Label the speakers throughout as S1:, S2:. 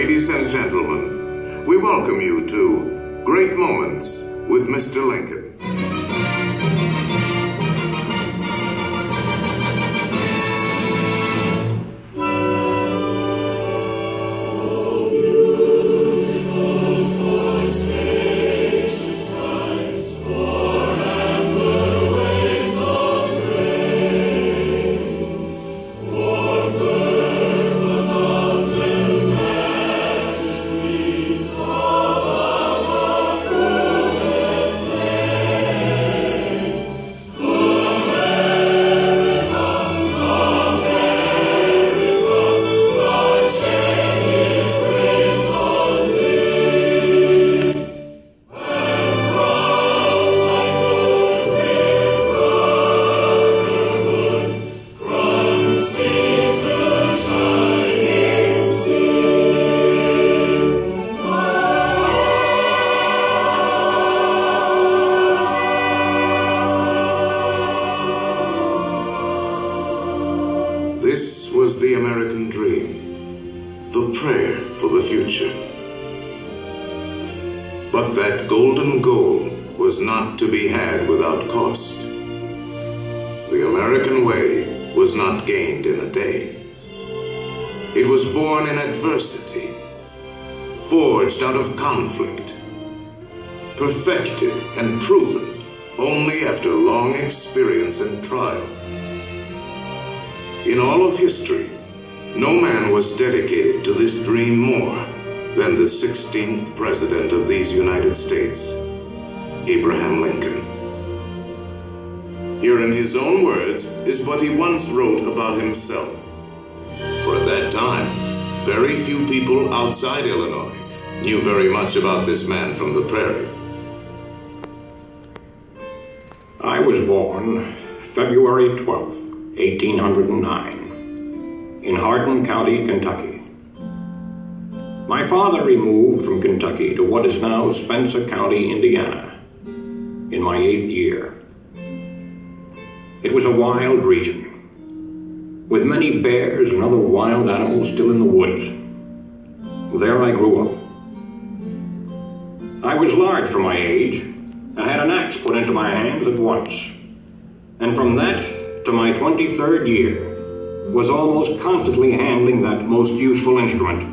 S1: Ladies and gentlemen, we welcome you to Great Moments with Mr. Lincoln. This was the American dream, the prayer for the future. But that golden goal was not to be had without cost. The American way was not gained in a day. It was born in adversity, forged out of conflict, perfected and proven only after long experience and trial. In all of history, no man was dedicated to this dream more than the 16th President of these United States, Abraham Lincoln. Here in his own words is what he once wrote about himself. For at that time, very few people outside Illinois knew very much about this man from the prairie.
S2: I was born February 12th. 1809, in Hardin County, Kentucky. My father removed from Kentucky to what is now Spencer County, Indiana, in my 8th year. It was a wild region, with many bears and other wild animals still in the woods. There I grew up. I was large for my age, and had an axe put into my hands at once, and from that to my 23rd year, was almost constantly handling that most useful instrument.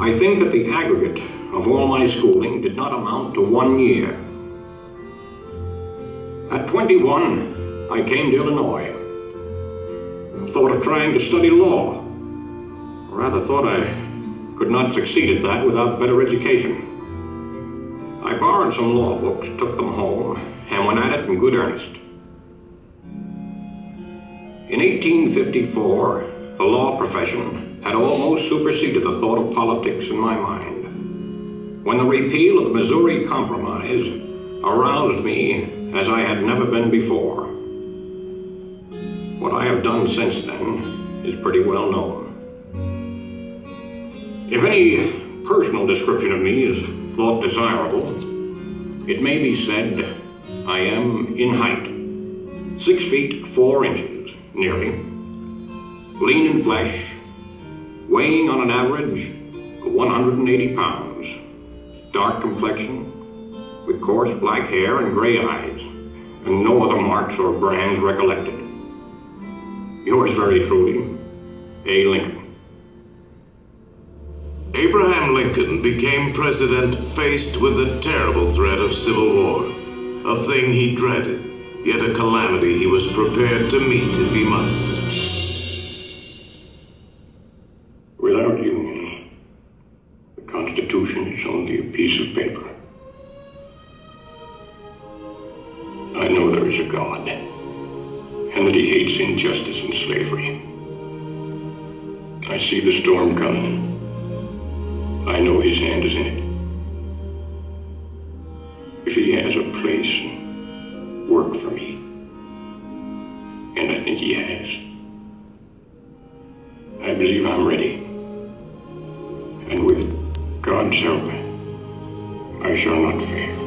S2: I think that the aggregate of all my schooling did not amount to 1 year. At 21, I came to Illinois. Thought of trying to study law. Rather thought I could not succeed at that without better education. I borrowed some law books, took them home, and went at it in good earnest. In 1854, the law profession had almost superseded the thought of politics in my mind, when the repeal of the Missouri Compromise aroused me as I had never been before. What I have done since then is pretty well known. If any personal description of me is thought desirable, it may be said I am in height, 6 feet 4 inches. Nearly. Lean in flesh, weighing on an average of 180 pounds, dark complexion, with coarse black hair and gray eyes, and no other marks or brands recollected. Yours very truly, A. Lincoln.
S1: Abraham Lincoln became president faced with the terrible threat of civil war, a thing he dreaded, yet a calamity he was prepared to meet if he must.
S2: Without union, the Constitution is only a piece of paper. I know there is a God, and that he hates injustice and slavery. I see the storm coming. I know his hand is in it. If he has a place and work for me, and I think he has, I believe I'm ready. And with God's help, I shall not fail.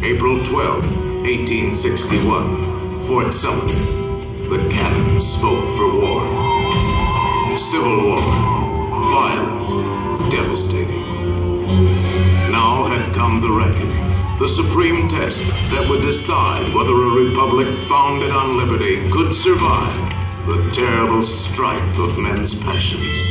S1: April 12, 1861, Fort Sumter. the cannon spoke for war. Civil war, violent, devastating. Now had come the reckoning, the supreme test that would decide whether a republic founded on liberty could survive the terrible strife of men's passions.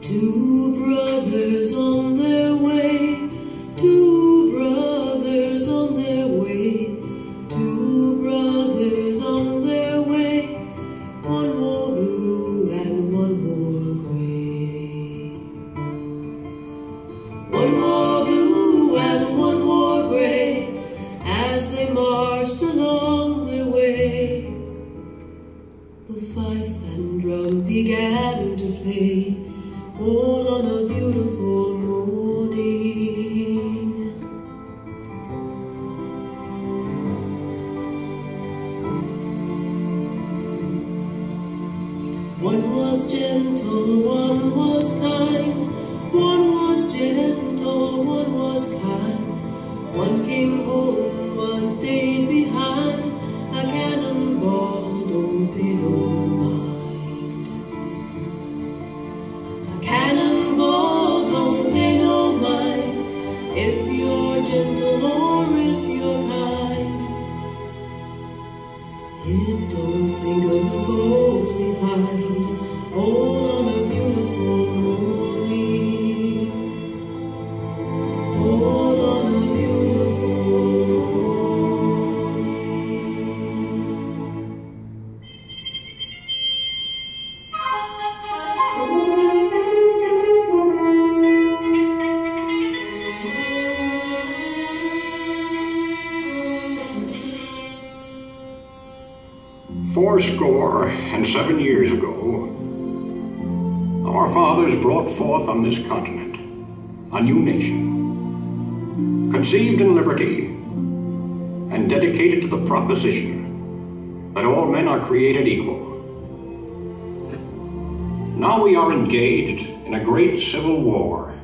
S3: Two brothers on their way, two brothers on their way, two brothers on their way, one more blue and one more gray. One more blue and one more gray, as they marched along their way. The fife and drum began to play, all on a beautiful morning. One was gentle, one was kind. One was gentle, one was kind. One came home, one stayed behind. A cannonball don't pay no mind. A cannonball don't pay no mind, if you're gentle or if you're kind. It don't think of the folks behind, all on a beautiful morning. All on a beautiful morning.
S2: 87 years ago, our fathers brought forth on this continent a new nation, conceived in liberty and dedicated to the proposition that all men are created equal. Now we are engaged in a great civil war,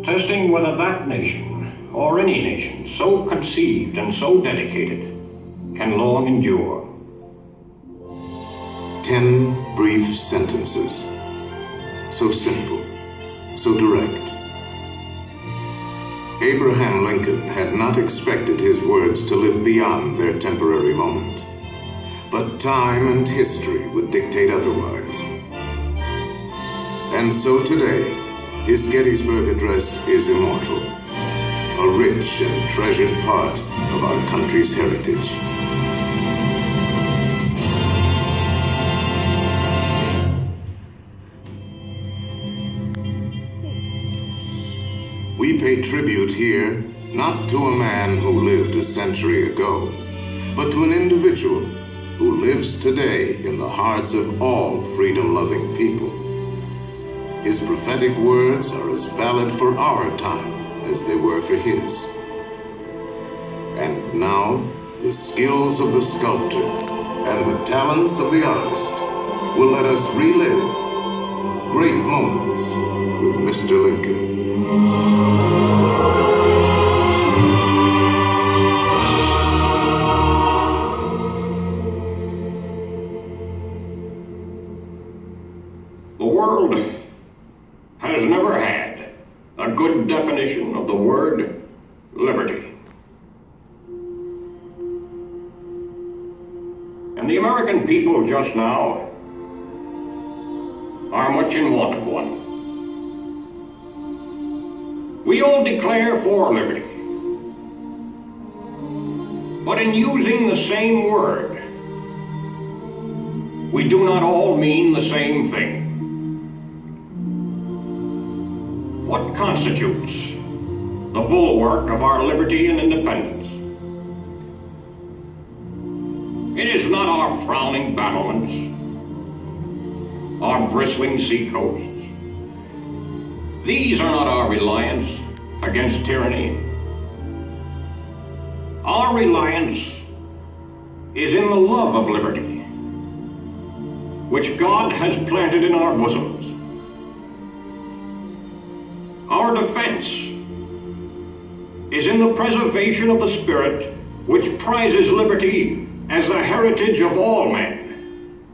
S2: testing whether that nation, or any nation so conceived and so dedicated, can long endure.
S1: 10 brief sentences, so simple, so direct. Abraham Lincoln had not expected his words to live beyond their temporary moment, but time and history would dictate otherwise. And so today, his Gettysburg Address is immortal, a rich and treasured part of our country's heritage. We pay tribute here not to a man who lived a century ago, but to an individual who lives today in the hearts of all freedom-loving people. His prophetic words are as valid for our time as they were for his. And now, the skills of the sculptor and the talents of the artist will let us relive great moments with Mr. Lincoln.
S2: The world has never had a good definition of the word liberty. And the American people just now are much in want of one. We all declare for liberty, but in using the same word, we do not all mean the same thing. What constitutes the bulwark of our liberty and independence? It is not our frowning battlements, our bristling seacoasts. These are not our reliance against tyranny. Our reliance is in the love of liberty, which God has planted in our bosoms. Our defense is in the preservation of the spirit which prizes liberty as the heritage of all men,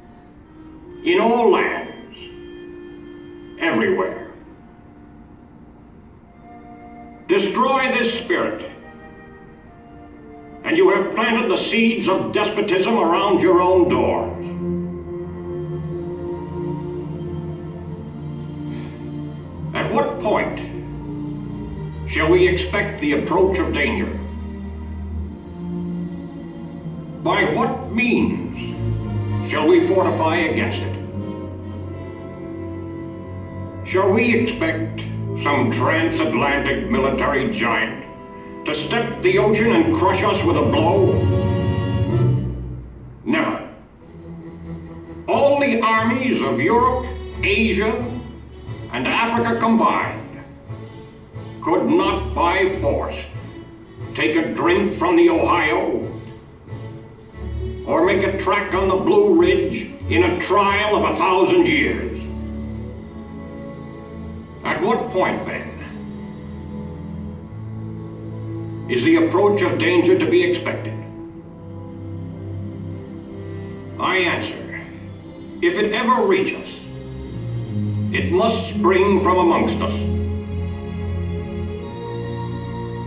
S2: in all lands, everywhere. Destroy this spirit, and you have planted the seeds of despotism around your own doors. At what point shall we expect the approach of danger? By what means shall we fortify against it? Shall we expect some transatlantic military giant to step the ocean and crush us with a blow? Never. All the armies of Europe, Asia, and Africa combined could not by force take a drink from the Ohio or make a track on the Blue Ridge in a trial of 1,000 years. At what point, then, is the approach of danger to be expected? I answer, if it ever reach us, it must spring from amongst us.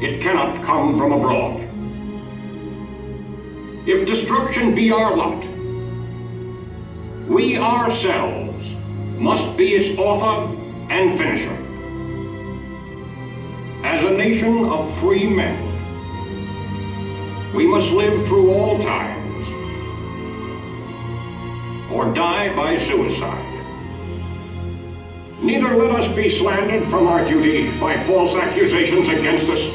S2: It cannot come from abroad. If destruction be our lot, we ourselves must be its author and finisher. As a nation of free men, we must live through all times, or die by suicide. Neither let us be slandered from our duty by false accusations against us,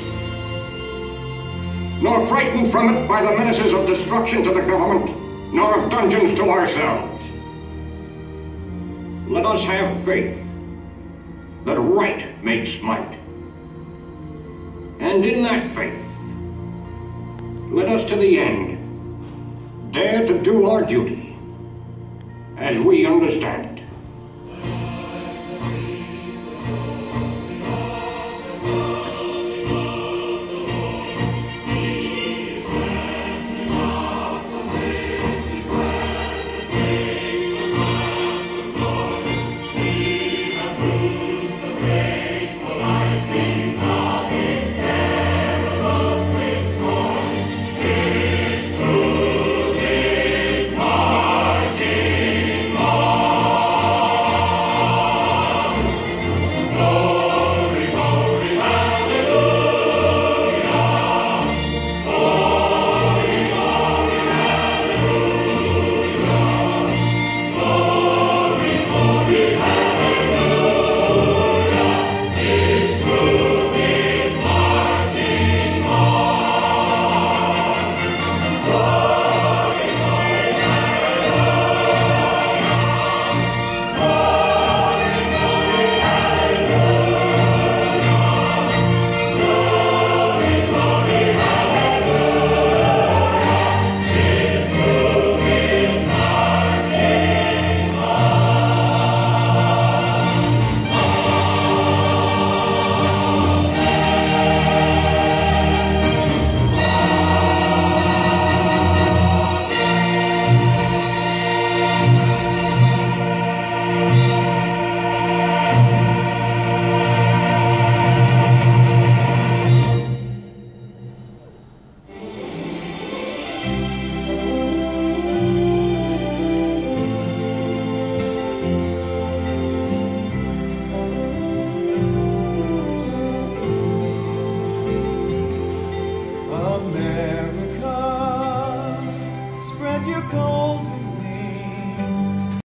S2: nor frightened from it by the menaces of destruction to the government, nor of dungeons to ourselves. Let us have faith that right makes might. And in that faith, let us to the end dare to do our duty as we understand it.